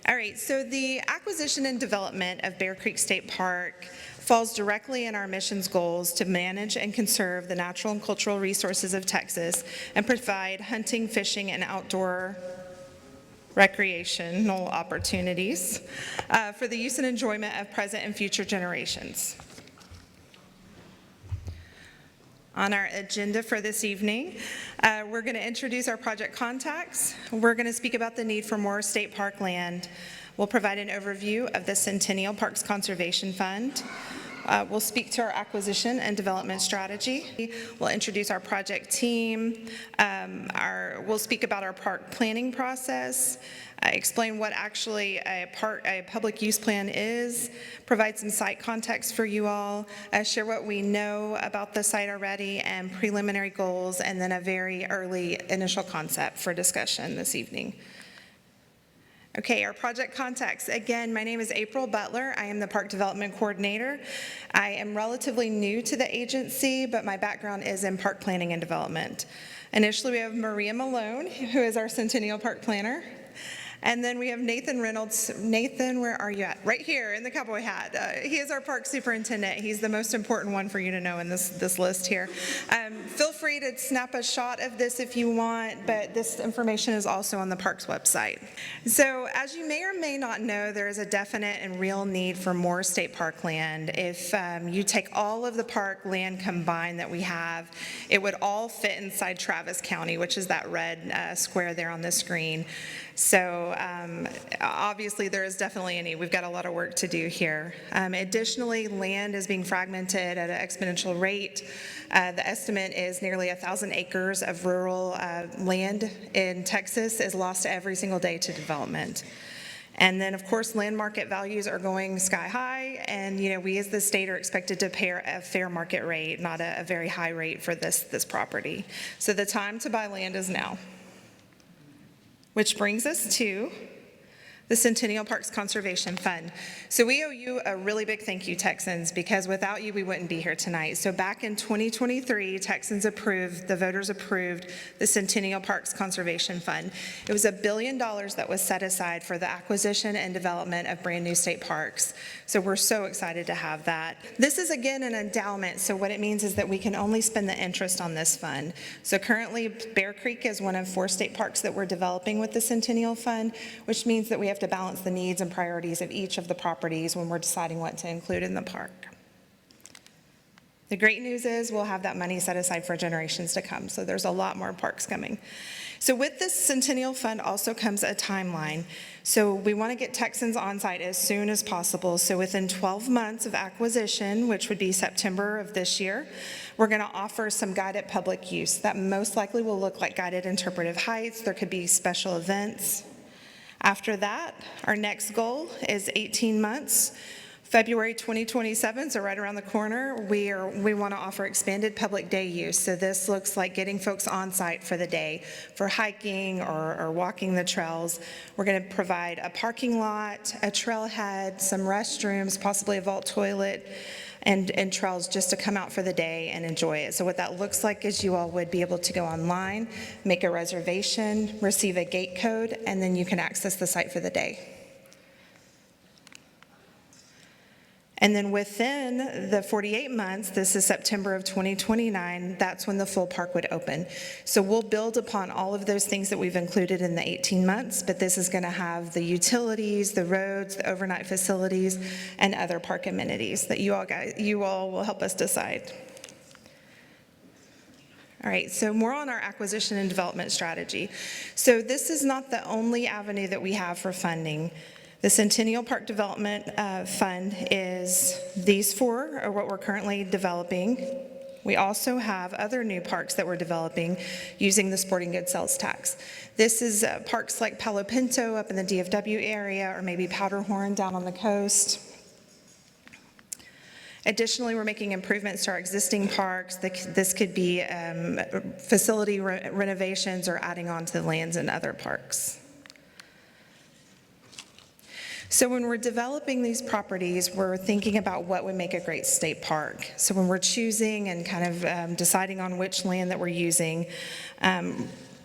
All right, so the acquisition and development of Bear Creek State Park falls directly in our mission's goals to manage and conserve the natural and cultural resources of Texas and provide hunting, fishing, and outdoor recreational opportunities for the use and enjoyment of present and future generations. On our agenda for this evening, we're going to introduce our project contacts. We're going to speak about the need for more state park land. We'll provide an overview of the Centennial Parks Conservation Fund. We'll speak to our acquisition and development strategy. We'll introduce our project team. We'll speak about our park planning process, explain what actually a public use plan is, provide some site context for you all, share what we know about the site already and preliminary goals, and then a very early initial concept for discussion this evening. Okay, our project contacts. Again, my name is April Butler. I am the Park Development Coordinator. I am relatively new to the agency, but my background is in park planning and development. Initially, we have Maria Malone, who is our Centennial Park Planner. And then we have Nathan Reynolds. Nathan, where are you at? Right here in the cowboy hat. He is our park superintendent. He's the most important one for you to know in this list here. Feel free to snap a shot of this if you want, but this information is also on the park's website. So as you may or may not know, there is a definite and real need for more state park land. If you take all of the park land combined that we have, it would all fit inside Travis County, which is that red square there on the screen. So obviously there is definitely a need. We've got a lot of work to do here. Additionally, land is being fragmented at an exponential rate. The estimate is nearly 1,000 acres of rural land in Texas is lost every single day to development. And then, of course, land market values are going sky high, and we as the state are expected to pay a fair market rate, not a very high rate for this property. So the time to buy land is now. Which brings us to the Centennial Parks Conservation Fund. So we owe you a really big thank you, Texans, because without you, we wouldn't be here tonight. So back in 2023, the voters approved the Centennial Parks Conservation Fund. It was $1 billion that was set aside for the acquisition and development of brand new state parks. So we're so excited to have that. This is, again, an endowment. So what it means is that we can only spend the interest on this fund. So currently, Bear Creek is one of 4 state parks that we're developing with the Centennial Fund, which means that we have to balance the needs and priorities of each of the properties when we're deciding what to include in the park. The great news is we'll have that money set aside for generations to come, so there's a lot more parks coming. So with this Centennial Fund also comes a timeline. So we want to get Texans on site as soon as possible. So within 12 months of acquisition, which would be September of this year, we're going to offer some guided public use. That most likely will look like guided interpretive hikes. There could be special events. After that, our next goal is 18 months. February 2027, so right around the corner, we want to offer expanded public day use. So this looks like getting folks on site for the day for hiking or walking the trails. We're going to provide a parking lot, a trailhead, some restrooms, possibly a vault toilet, and trails just to come out for the day and enjoy it. So what that looks like is you all would be able to go online, make a reservation, receive a gate code, and then you can access the site for the day. And then within the 48 months, this is September of 2029, that's when the full park would open. So we'll build upon all of those things that we've included in the 18 months, but this is going to have the utilities, the roads, the overnight facilities, and other park amenities that you all will help us decide. All right, so more on our acquisition and development strategy. So this is not the only avenue that we have for funding. The Centennial Park Development Fund is these 4 are what we're currently developing. We also have other new parks that we're developing using the sporting goods sales tax. This is parks like Palo Pinto up in the DFW area, or maybe Powderhorn down on the coast. Additionally, we're making improvements to our existing parks. This could be facility renovations or adding on to the lands in other parks. So when we're developing these properties, we're thinking about what would make a great state park. So when we're choosing and kind of deciding on which land that we're using,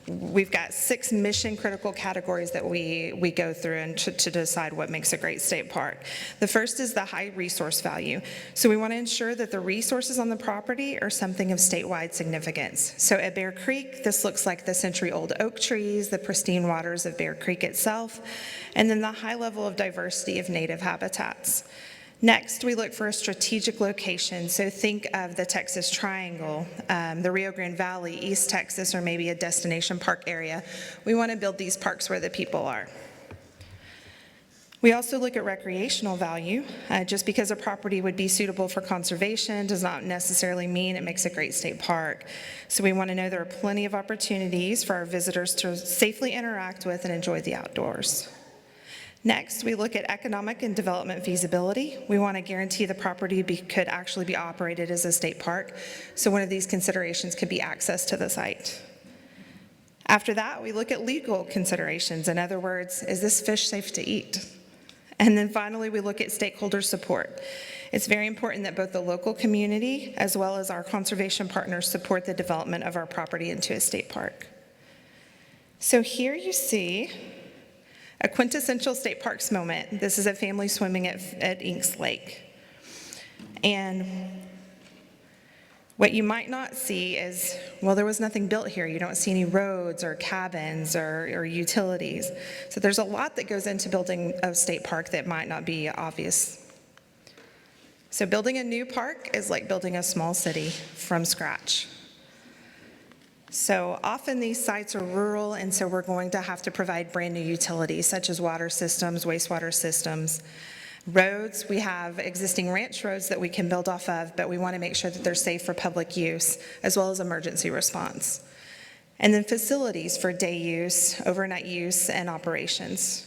we've got 6 mission-critical categories that we go through and to decide what makes a great state park. The first is the high resource value. So we want to ensure that the resources on the property are something of statewide significance. So at Bear Creek, this looks like the century-old oak trees, the pristine waters of Bear Creek itself, and then the high level of diversity of native habitats. Next, we look for a strategic location, so think of the Texas Triangle, the Rio Grande Valley, East Texas, or maybe a destination park area. We want to build these parks where the people are. We also look at recreational value. Just because a property would be suitable for conservation does not necessarily mean it makes a great state park. So we want to know there are plenty of opportunities for our visitors to safely interact with and enjoy the outdoors. Next, we look at economic and development feasibility. We want to guarantee the property could actually be operated as a state park, so one of these considerations could be access to the site. After that, we look at legal considerations. In other words, is this fish safe to eat? And then finally, we look at stakeholder support. It's very important that both the local community as well as our conservation partners support the development of our property into a state park. So here you see a quintessential state parks moment. This is a family swimming at Inks Lake. And what you might not see is, well, there was nothing built here. You don't see any roads or cabins or utilities. So there's a lot that goes into building a state park that might not be obvious. So building a new park is like building a small city from scratch. So often these sites are rural, and so we're going to have to provide brand new utilities such as water systems, wastewater systems. Roads, we have existing ranch roads that we can build off of, but we want to make sure that they're safe for public use as well as emergency response. And then facilities for day use, overnight use, and operations.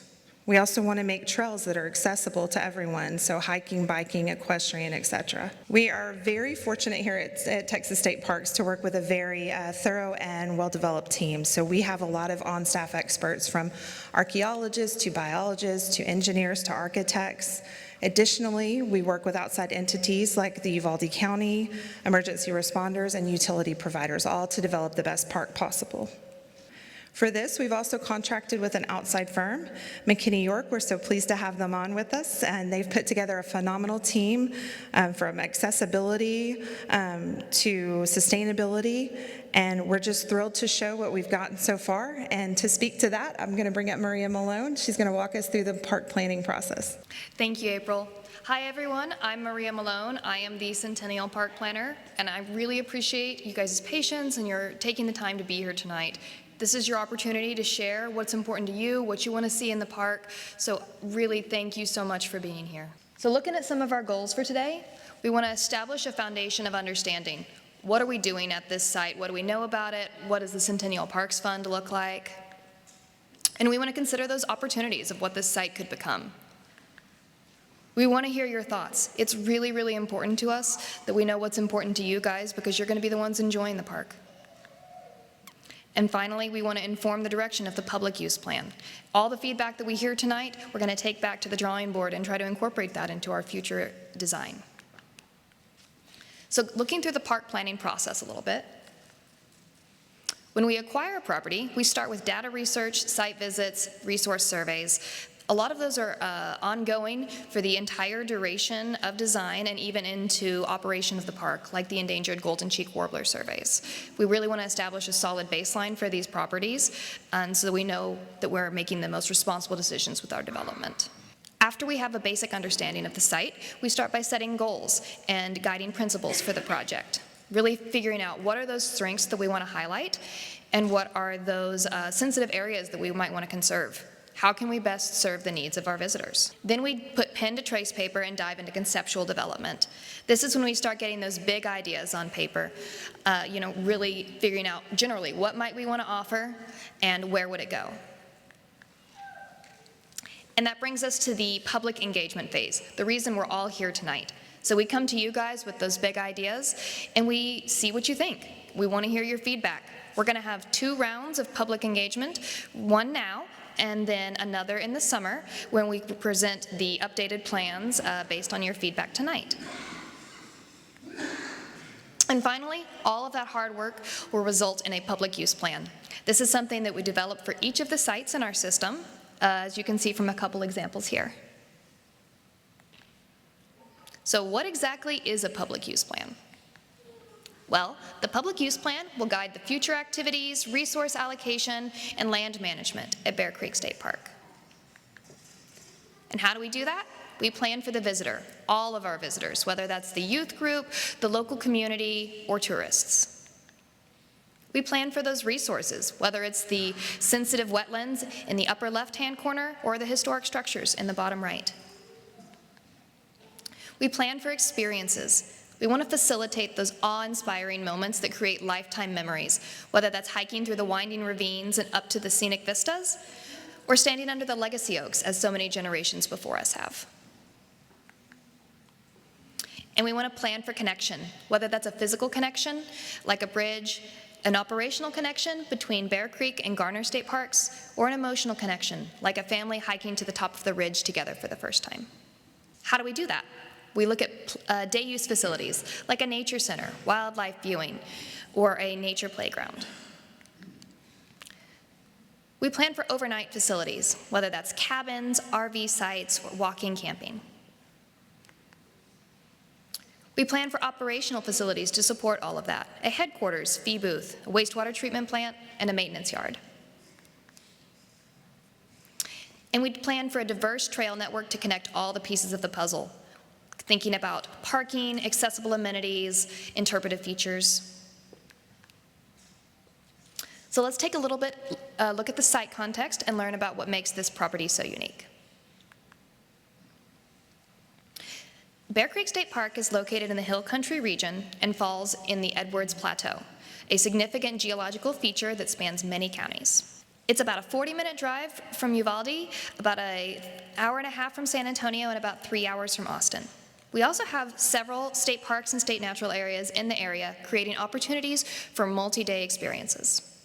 We also want to make trails that are accessible to everyone, so hiking, biking, equestrian, etc. We are very fortunate here at Texas State Parks to work with a very thorough and well-developed team. So we have a lot of on-staff experts, from archaeologists to biologists to engineers to architects. Additionally, we work with outside entities like the Uvalde County, emergency responders, and utility providers, all to develop the best park possible. For this, we've also contracted with an outside firm, McKinney York. We're so pleased to have them on with us, and they've put together a phenomenal team from accessibility to sustainability, and we're just thrilled to show what we've gotten so far. And to speak to that, I'm going to bring up Maria Malone. She's going to walk us through the park planning process. Thank you, April. Hi, everyone. I'm Maria Malone. I am the Centennial Park Planner, and I really appreciate you guys' patience and your taking the time to be here tonight. This is your opportunity to share what's important to you, what you want to see in the park, so really thank you so much for being here. So looking at some of our goals for today, we want to establish a foundation of understanding. What are we doing at this site? What do we know about it? What does the Centennial Parks Fund look like? And we want to consider those opportunities of what this site could become. We want to hear your thoughts. It's really, really important to us that we know what's important to you guys, because you're going to be the ones enjoying the park. And finally, we want to inform the direction of the public use plan. All the feedback that we hear tonight, we're going to take back to the drawing board and try to incorporate that into our future design. So looking through the park planning process a little bit, when we acquire a property, we start with data research, site visits, resource surveys. A lot of those are ongoing for the entire duration of design and even into operation of the park, like the endangered golden cheek warbler surveys. We really want to establish a solid baseline for these properties, and so we know that we're making the most responsible decisions with our development. After we have a basic understanding of the site, we start by setting goals and guiding principles for the project, really figuring out what are those strengths that we want to highlight and what are those sensitive areas that we might want to conserve. How can we best serve the needs of our visitors? Then we put pen to trace paper and dive into conceptual development. This is when we start getting those big ideas on paper, really figuring out generally what might we want to offer and where would it go. And that brings us to the public engagement phase, the reason we're all here tonight. So we come to you guys with those big ideas and we see what you think. We want to hear your feedback. We're going to have 2 rounds of public engagement, one now, and then another in the summer when we present the updated plans based on your feedback tonight. And finally, all of that hard work will result in a public use plan. This is something that we developed for each of the sites in our system, as you can see from a couple examples here. So what exactly is a public use plan? Well, the public use plan will guide the future activities, resource allocation, and land management at Bear Creek State Park. And how do we do that? We plan for the visitor, all of our visitors, whether that's the youth group, the local community, or tourists. We plan for those resources, whether it's the sensitive wetlands in the upper left-hand corner or the historic structures in the bottom right. We plan for experiences. We want to facilitate those awe-inspiring moments that create lifetime memories, whether that's hiking through the winding ravines and up to the scenic vistas, or standing under the legacy oaks, as so many generations before us have. And we want to plan for connection, whether that's a physical connection, like a bridge, an operational connection between Bear Creek and Garner State Parks, or an emotional connection, like a family hiking to the top of the ridge together for the first time. How do we do that? We look at day use facilities, like a nature center, wildlife viewing, or a nature playground. We plan for overnight facilities, whether that's cabins, RV sites, or walking camping. We plan for operational facilities to support all of that: a headquarters, fee booth, a wastewater treatment plant, and a maintenance yard. And we plan for a diverse trail network to connect all the pieces of the puzzle, thinking about parking, accessible amenities, interpretive features. So let's take a little bit look at the site context and learn about what makes this property so unique. Bear Creek State Park is located in the Hill Country region and falls in the Edwards Plateau, a significant geological feature that spans many counties. It's about a 40-minute drive from Uvalde, about an hour and a half from San Antonio, and about 3 hours from Austin. We also have several state parks and state natural areas in the area, creating opportunities for multi-day experiences.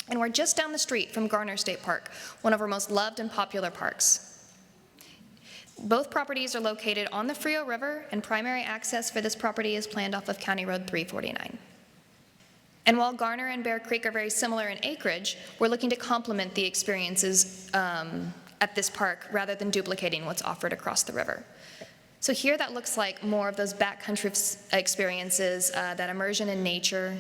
And we're just down the street from Garner State Park, one of our most loved and popular parks. Both properties are located on the Frio River, and primary access for this property is planned off of County Road 349. And while Garner and Bear Creek are very similar in acreage, we're looking to complement the experiences at this park rather than duplicating what's offered across the river. So here that looks like more of those backcountry experiences, that immersion in nature.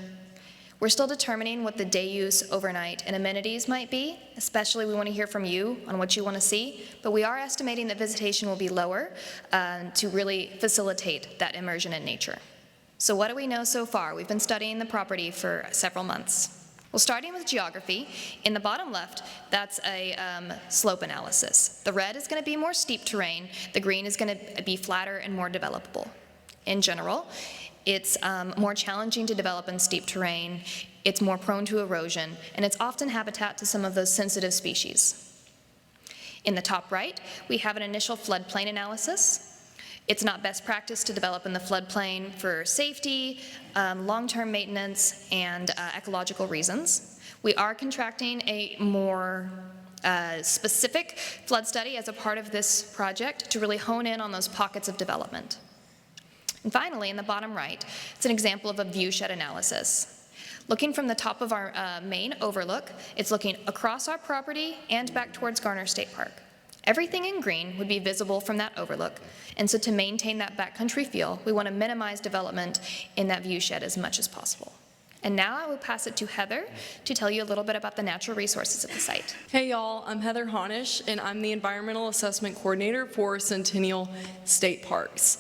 We're still determining what the day use, overnight, and amenities might be. Especially, we want to hear from you on what you want to see, but we are estimating that visitation will be lower to really facilitate that immersion in nature. So what do we know so far? We've been studying the property for several months. Well, starting with geography, in the bottom left, that's a slope analysis. The red is going to be more steep terrain. The green is going to be flatter and more developable. In general, it's more challenging to develop in steep terrain, it's more prone to erosion, and it's often habitat to some of those sensitive species. In the top right, we have an initial floodplain analysis. It's not best practice to develop in the floodplain for safety, long-term maintenance, and ecological reasons. We are contracting a more specific flood study as a part of this project to really hone in on those pockets of development. And finally, in the bottom right, it's an example of a viewshed analysis. Looking from the top of our main overlook, it's looking across our property and back towards Garner State Park. Everything in green would be visible from that overlook, and so to maintain that backcountry feel, we want to minimize development in that viewshed as much as possible. And now I will pass it to Heather to tell you a little bit about the natural resources of the site. Hey y'all, I'm Heather Honish, and I'm the Environmental Assessment Coordinator for Centennial State Parks.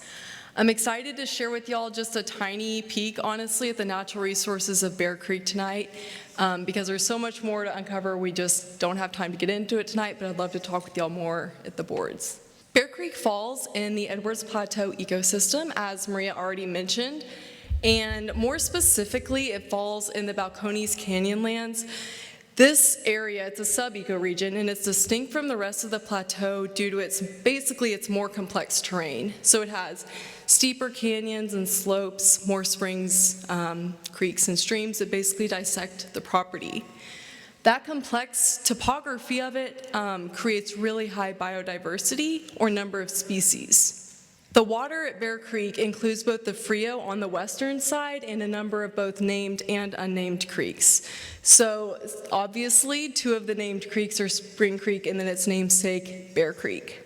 I'm excited to share with y'all just a tiny peek, honestly, at the natural resources of Bear Creek tonight, because there's so much more to uncover. We just don't have time to get into it tonight, but I'd love to talk with y'all more at the boards. Bear Creek falls in the Edwards Plateau ecosystem, as Maria already mentioned, and more specifically, it falls in the Balcones Canyonlands. This area, it's a sub-ecoregion, and it's distinct from the rest of the plateau due to its more complex terrain. So it has steeper canyons and slopes, more springs, creeks, and streams that basically dissect the property. That complex topography of it creates really high biodiversity or number of species. The water at Bear Creek includes both the Frio on the western side and a number of both named and unnamed creeks. So obviously, 2 of the named creeks are Spring Creek and then its namesake, Bear Creek.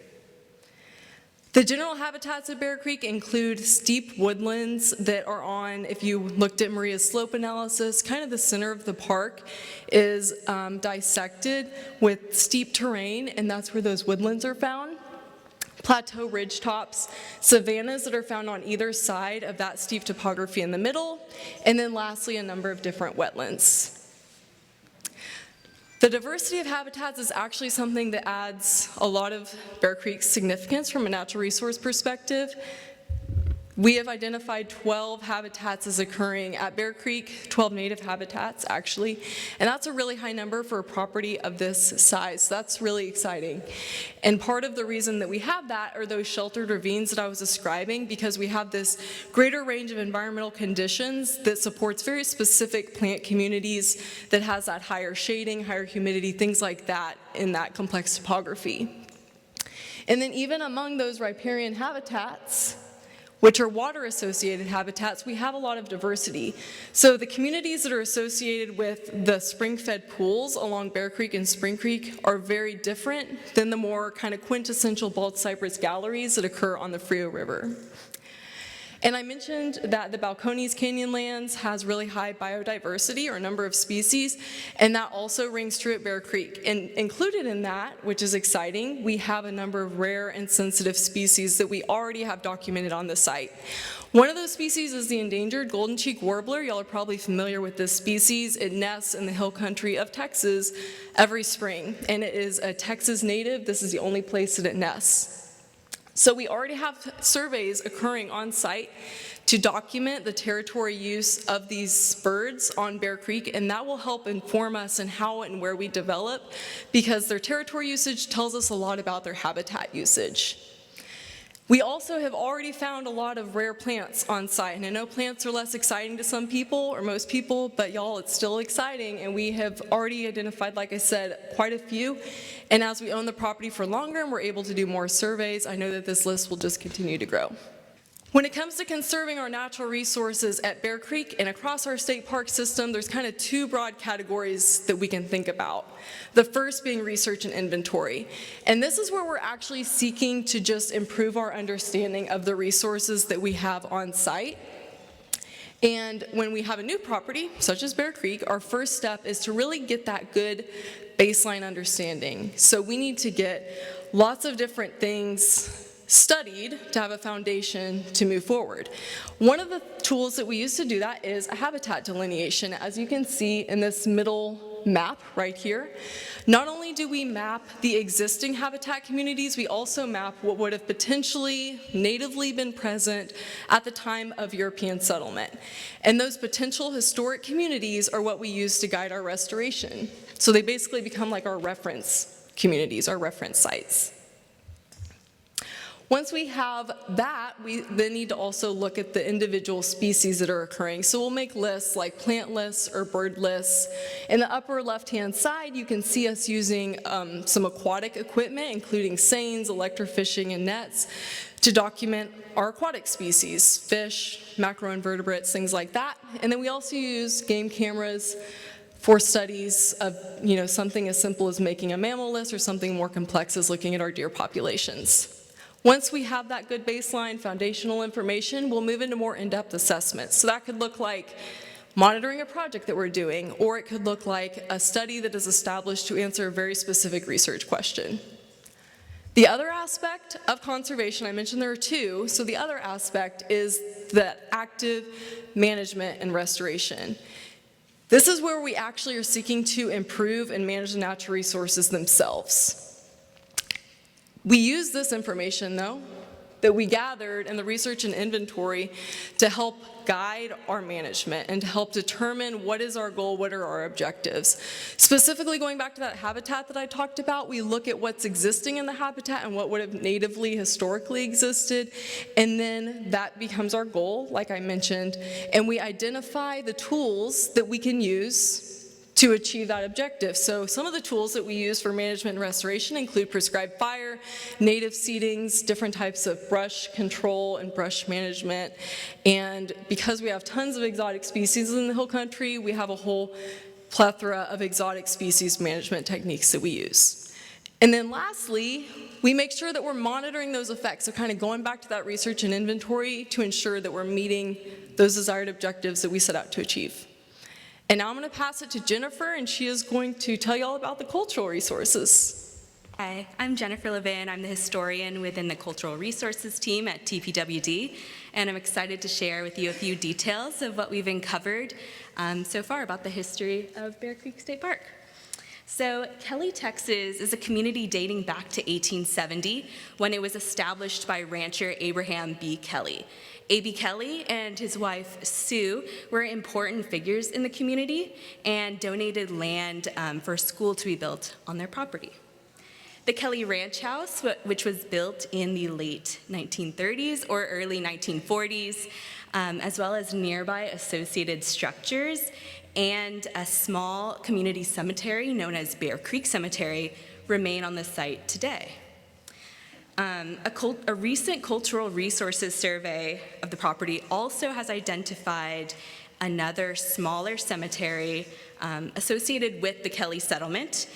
The general habitats of Bear Creek include steep woodlands that are on, if you looked at Maria's slope analysis, kind of the center of the park is dissected with steep terrain, and that's where those woodlands are found. Plateau ridgetops, savannas that are found on either side of that steep topography in the middle, and then lastly, a number of different wetlands. The diversity of habitats is actually something that adds a lot of Bear Creek's significance from a natural resource perspective. We have identified 12 habitats as occurring at Bear Creek, 12 native habitats actually, and that's a really high number for a property of this size. So that's really exciting. And part of the reason that we have that are those sheltered ravines that I was describing, because we have this greater range of environmental conditions that supports very specific plant communities that has that higher shading, higher humidity, things like that in that complex topography. And then even among those riparian habitats, which are water-associated habitats, we have a lot of diversity. So the communities that are associated with the spring-fed pools along Bear Creek and Spring Creek are very different than the more kind of quintessential bald cypress galleries that occur on the Frio River. And I mentioned that the Balcones Canyonlands has really high biodiversity, or a number of species, and that also rings true at Bear Creek. And included in that, which is exciting, we have a number of rare and sensitive species that we already have documented on the site. One of those species is the endangered golden cheek warbler. Y'all are probably familiar with this species. It nests in the hill country of Texas every spring, and it is a Texas native. This is the only place that it nests. So we already have surveys occurring on site to document the territory use of these birds on Bear Creek, and that will help inform us in how and where we develop, because their territory usage tells us a lot about their habitat usage. We also have already found a lot of rare plants on site, and I know plants are less exciting to some people, or most people, but y'all, it's still exciting, and we have already identified, like I said, quite a few, and as we own the property for longer and we're able to do more surveys, I know that this list will just continue to grow. When it comes to conserving our natural resources at Bear Creek and across our state park system, there's kind of 2 broad categories that we can think about. The first being research and inventory. And this is where we're actually seeking to just improve our understanding of the resources that we have on site. And when we have a new property, such as Bear Creek, our first step is to really get that good baseline understanding. So we need to get lots of different things studied to have a foundation to move forward. One of the tools that we use to do that is a habitat delineation. As you can see in this middle map right here, not only do we map the existing habitat communities, we also map what would have potentially natively been present at the time of European settlement. And those potential historic communities are what we use to guide our restoration. So they basically become like our reference communities, our reference sites. Once we have that, we then need to also look at the individual species that are occurring. So we'll make lists like plant lists or bird lists. In the upper left-hand side, you can see us using some aquatic equipment, including seines, electrofishing, and nets, to document our aquatic species, fish, macroinvertebrates, things like that. And then we also use game cameras for studies of something as simple as making a mammal list, or something more complex as looking at our deer populations. Once we have that good baseline foundational information, we'll move into more in-depth assessments. So that could look like monitoring a project that we're doing, or it could look like a study that is established to answer a very specific research question. The other aspect of conservation, I mentioned there are 2, so the other aspect is the active management and restoration. This is where we actually are seeking to improve and manage the natural resources themselves. We use this information, though, that we gathered in the research and inventory to help guide our management and to help determine what is our goal, what are our objectives. Specifically, going back to that habitat that I talked about, we look at what's existing in the habitat and what would have natively historically existed, and then that becomes our goal, like I mentioned, and we identify the tools that we can use to achieve that objective. So some of the tools that we use for management and restoration include prescribed fire, native seedings, different types of brush control and brush management. And because we have tons of exotic species in the hill country, we have a whole plethora of exotic species management techniques that we use. And then lastly, we make sure that we're monitoring those effects. So kind of going back to that research and inventory to ensure that we're meeting those desired objectives that we set out to achieve. And now I'm going to pass it to Jennifer, and she is going to tell you all about the cultural resources. Hi, I'm Jennifer Levin. I'm the historian within the Cultural Resources team at TPWD, and I'm excited to share with you a few details of what we've uncovered so far about the history of Bear Creek State Park. So Kelly, Texas is a community dating back to 1870 when it was established by rancher Abraham B. Kelly. A.B. Kelly and his wife, Sue, were important figures in the community and donated land for a school to be built on their property. The Kelly Ranch House, which was built in the late 1930s or early 1940s, as well as nearby associated structures, and a small community cemetery known as Bear Creek Cemetery remain on the site today. A recent cultural resources survey of the property also has identified another smaller cemetery associated with the Kelly settlement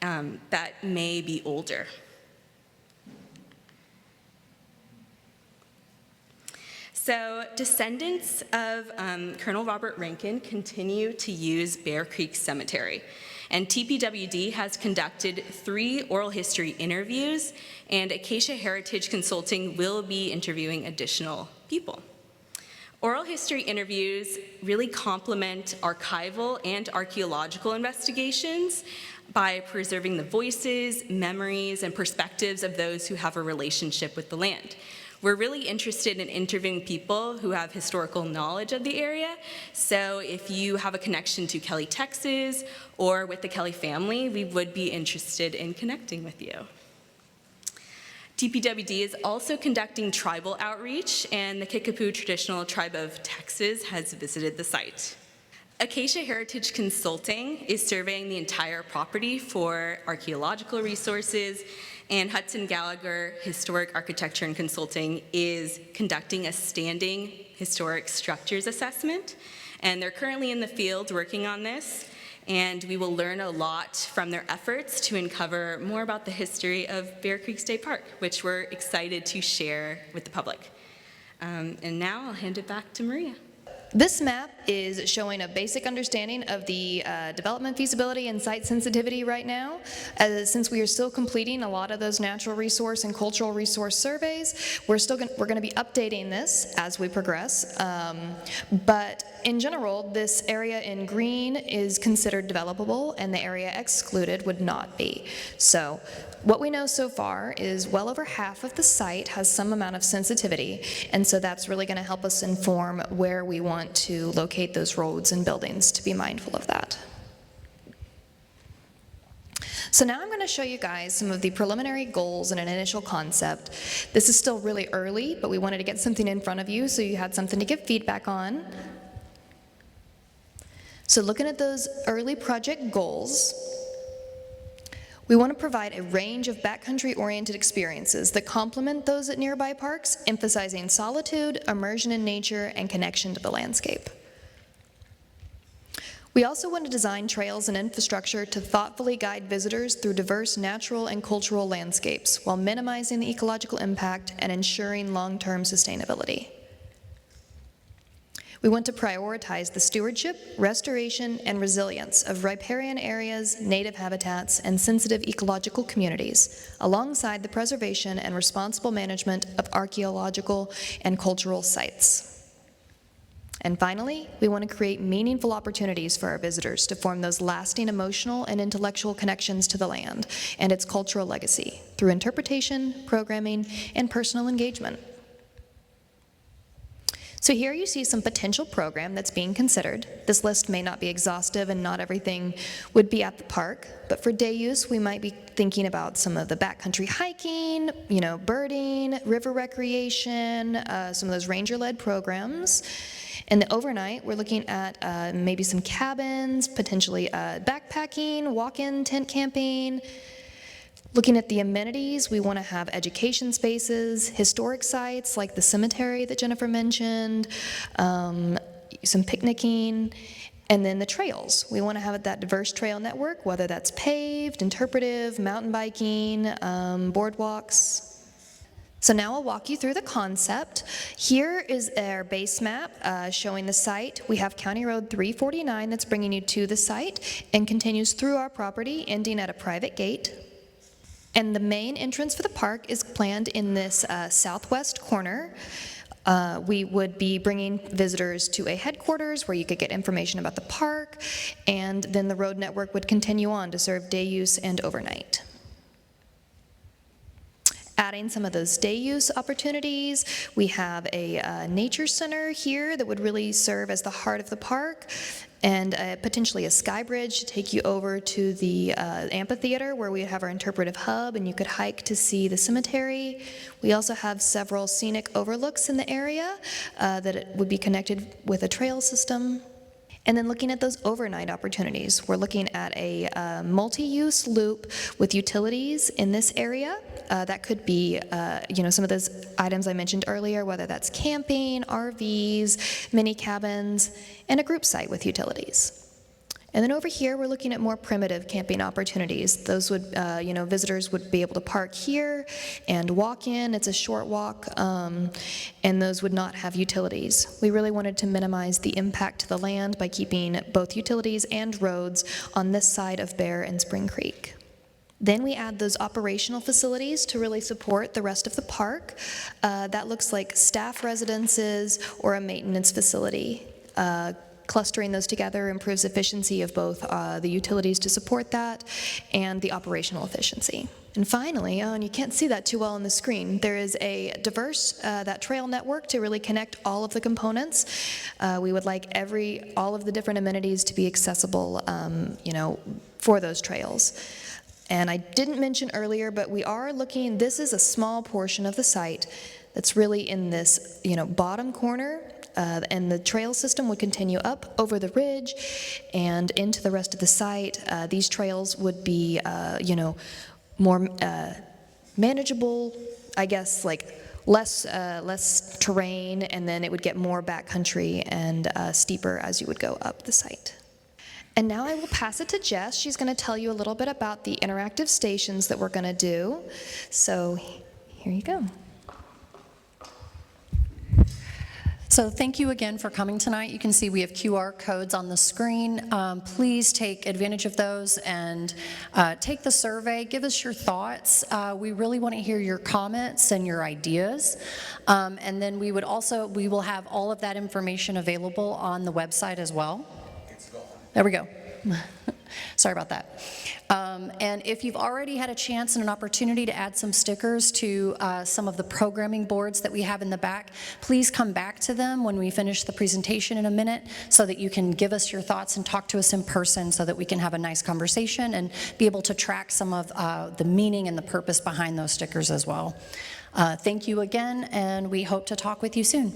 that may be older. So descendants of Colonel Robert Rankin continue to use Bear Creek Cemetery. And TPWD has conducted 3 oral history interviews, and Acacia Heritage Consulting will be interviewing additional people. Oral history interviews really complement archival and archaeological investigations by preserving the voices, memories, and perspectives of those who have a relationship with the land. We're really interested in interviewing people who have historical knowledge of the area, so if you have a connection to Kelly, Texas, or with the Kelly family, we would be interested in connecting with you. TPWD is also conducting tribal outreach, and the Kickapoo Traditional Tribe of Texas has visited the site. Acacia Heritage Consulting is surveying the entire property for archaeological resources, and Hudson Gallagher Historic Architecture and Consulting is conducting a standing historic structures assessment, and they're currently in the field working on this, and we will learn a lot from their efforts to uncover more about the history of Bear Creek State Park, which we're excited to share with the public. And now I'll hand it back to Maria. This map is showing a basic understanding of the development feasibility and site sensitivity right now. Since we are still completing a lot of those natural resource and cultural resource surveys, we're going to be updating this as we progress. But in general, this area in green is considered developable, and the area excluded would not be. So what we know so far is well over half of the site has some amount of sensitivity, and so that's really going to help us inform where we want to locate those roads and buildings, to be mindful of that. So now I'm going to show you guys some of the preliminary goals and an initial concept. This is still really early, but we wanted to get something in front of you so you had something to give feedback on. So looking at those early project goals, we want to provide a range of backcountry-oriented experiences that complement those at nearby parks, emphasizing solitude, immersion in nature, and connection to the landscape. We also want to design trails and infrastructure to thoughtfully guide visitors through diverse natural and cultural landscapes while minimizing the ecological impact and ensuring long-term sustainability. We want to prioritize the stewardship, restoration, and resilience of riparian areas, native habitats, and sensitive ecological communities, alongside the preservation and responsible management of archaeological and cultural sites. And finally, we want to create meaningful opportunities for our visitors to form those lasting emotional and intellectual connections to the land and its cultural legacy through interpretation, programming, and personal engagement. So here you see some potential program that's being considered. This list may not be exhaustive and not everything would be at the park, but for day use we might be thinking about some of the backcountry hiking, birding, river recreation, some of those ranger-led programs. In the overnight, we're looking at maybe some cabins, potentially backpacking, walk-in tent camping. Looking at the amenities, we want to have education spaces, historic sites like the cemetery that Jennifer mentioned, some picnicking, and then the trails. We want to have that diverse trail network, whether that's paved, interpretive, mountain biking, boardwalks. So now I'll walk you through the concept. Here is our base map showing the site. We have County Road 349 that's bringing you to the site and continues through our property, ending at a private gate. And the main entrance for the park is planned in this southwest corner. We would be bringing visitors to a headquarters where you could get information about the park, and then the road network would continue on to serve day use and overnight. Adding some of those day use opportunities, we have a nature center here that would really serve as the heart of the park, and potentially a sky bridge to take you over to the amphitheater where we have our interpretive hub, and you could hike to see the cemetery. We also have several scenic overlooks in the area that it would be connected with a trail system. And then looking at those overnight opportunities, we're looking at a multi-use loop with utilities in this area. That could be, some of those items I mentioned earlier, whether that's camping, RVs, mini cabins, and a group site with utilities. And then over here, we're looking at more primitive camping opportunities. Those would, visitors would be able to park here and walk in. It's a short walk, and those would not have utilities. We really wanted to minimize the impact to the land by keeping both utilities and roads on this side of Bear and Spring Creek. Then we add those operational facilities to really support the rest of the park. That looks like staff residences or a maintenance facility. Clustering those together improves efficiency of both the utilities to support that and the operational efficiency. And finally, and you can't see that too well on the screen, there is a diverse, that trail network to really connect all of the components. We would like all of the different amenities to be accessible, for those trails. And I didn't mention earlier, but we are looking, this is a small portion of the site that's really in this, bottom corner. And the trail system would continue up over the ridge and into the rest of the site. These trails would be, more manageable, I guess, like less terrain, and then it would get more backcountry and steeper as you would go up the site. And now I will pass it to Jess. She's going to tell you a little bit about the interactive stations that we're going to do. So here you go. So thank you again for coming tonight. You can see we have QR codes on the screen. Please take advantage of those and take the survey. Give us your thoughts. We really want to hear your comments and your ideas. And then we will have all of that information available on the website as well. There we go. Sorry about that. And if you've already had a chance and an opportunity to add some stickers to some of the programming boards that we have in the back, please come back to them when we finish the presentation in a minute so that you can give us your thoughts and talk to us in person so that we can have a nice conversation and be able to track some of the meaning and the purpose behind those stickers as well. Thank you again, and we hope to talk with you soon.